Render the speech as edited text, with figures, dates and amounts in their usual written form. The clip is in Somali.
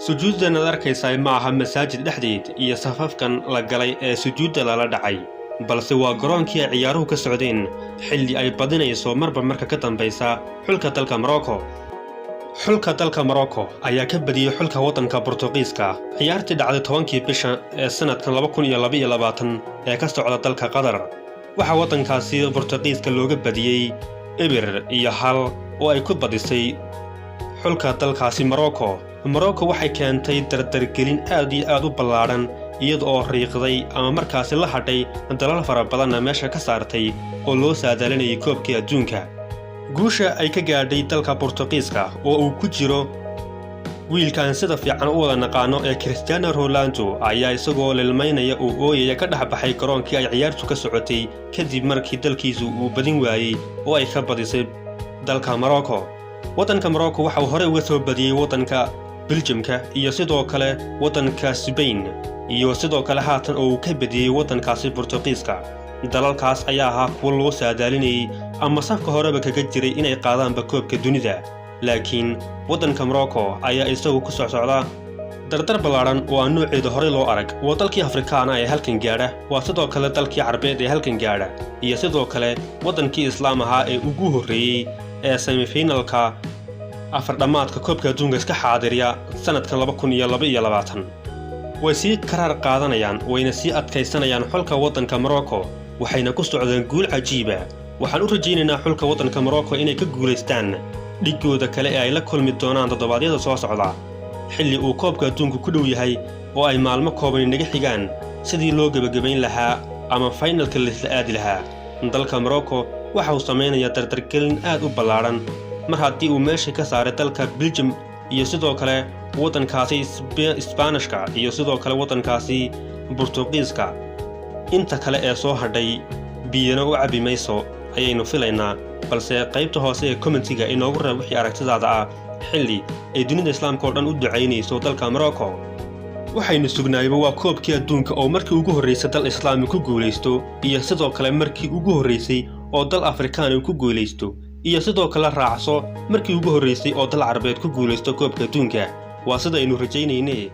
sujuuddan aad arkaysaa ma aha masaajid dhexdeed iyo safafkan la galay ee sujuudda lala dhacay balse waa garoonkii ay ciyaaruhu ka socdeen xilli ay badinayso marba marka ka dambaysa xulka dalka Morocco. xulka dalka Morocco ayaa ka badiyay xulka waddanka Portugiiska ciyaartii dhacday 10kii bisha ee sanadkan 2022 ee ka socda dalka Qatar. waxa waddankaasi Portugiiska looga badiyay eber iyo hal oo ay ku badisay xulka dalkaasi Morocco. Morocco waxay keentay dardargelin aad iyo aad u ballaaran iyada oo riiqday ama markaasi la hadhay dalal fara badan meesha ka saartay oo loo saadaalinayay koobkii adduunka. guusha ay ka gaadhay dalka Portugiiska oo uu ku jiro wiilkan sida fiican u wada naqaano ee Cristiano Ronaldo ayaa isagoo lilmaynaya oo ooyaya ka dhaxbaxay garoonkii ay ciyaartu ka socotay kadib markii dalkiisu uu badin waayay oo ay ka badisay dalka Morocco. waddanka Morocco waxa uu hore uga soo badiyay waddanka Belgiumka iyo sidoo kale waddanka Spain iyo sidoo kale haatan oo ka badiyay waddankaasi Portugiiska. dalalkaas ayaa ahaa kuwa loo saadaalinayay ama safka horeba kaga jiray inay qaadaanba koobka dunida, laakiin waddanka Morocco ayaa isagu ku socda dardar ballaaran oo aan nooceeda hore loo arag. waa dalkii Afrikaana ee halkan gaadha, waa sidoo kale dalkii Carbeed ee halkan gaadha, iyo sidoo kale waddankii Islaam ahaa ee ugu horreeyay ee semifinalka afar dhamaadka koobka adduunka iska xaadiriya sanadkan 2022. way sii karaar qaadanayaan wayna sii adkaysanayaan xulka waddanka Morocco waxayna ku socdaan guul cajiiba. waxaan u rajaynaynaa xulka waddanka Morocco inay ka guuleystaan dhigooda kale ee ay la kulmi doonaan toddobaadyada soo socda xilli uu koobka adduunku ku dhow yahay oo ay maalmo kooban naga xigaan sidii loo gabagabayn lahaa ama finalka la aadi lahaa. dalka Morocco waxa uu samaynayaa dardargelin aad u ballaaran mar haddii uu meesha ka saaray dalka Belgium iyo sidoo kale waddankaasi Isbaanishka iyo sidoo kale waddankaasi Portugiiska. inta kale ee soo hadhay biyana u cabi mayso ayaynu filaynaa, balse qaybta hoose ee commentiga inoogu reeb wixii aragtidaada ah xilli ay dunida islaamka oo dhan u ducaynayso dalka Morocco. waxaynu sugnaayba waa koobkii adduunka oo markii ugu horreysay dal islaami ku guulaysto iyo sidoo kale markii ugu horreysay oo dal Afrikaan uu ku guulaysto iyo sidoo kale raacso markii ugu horreysay oo dal Carbeed ku guulaysto koobka adduunka. waa sida aynu rajaynaynay.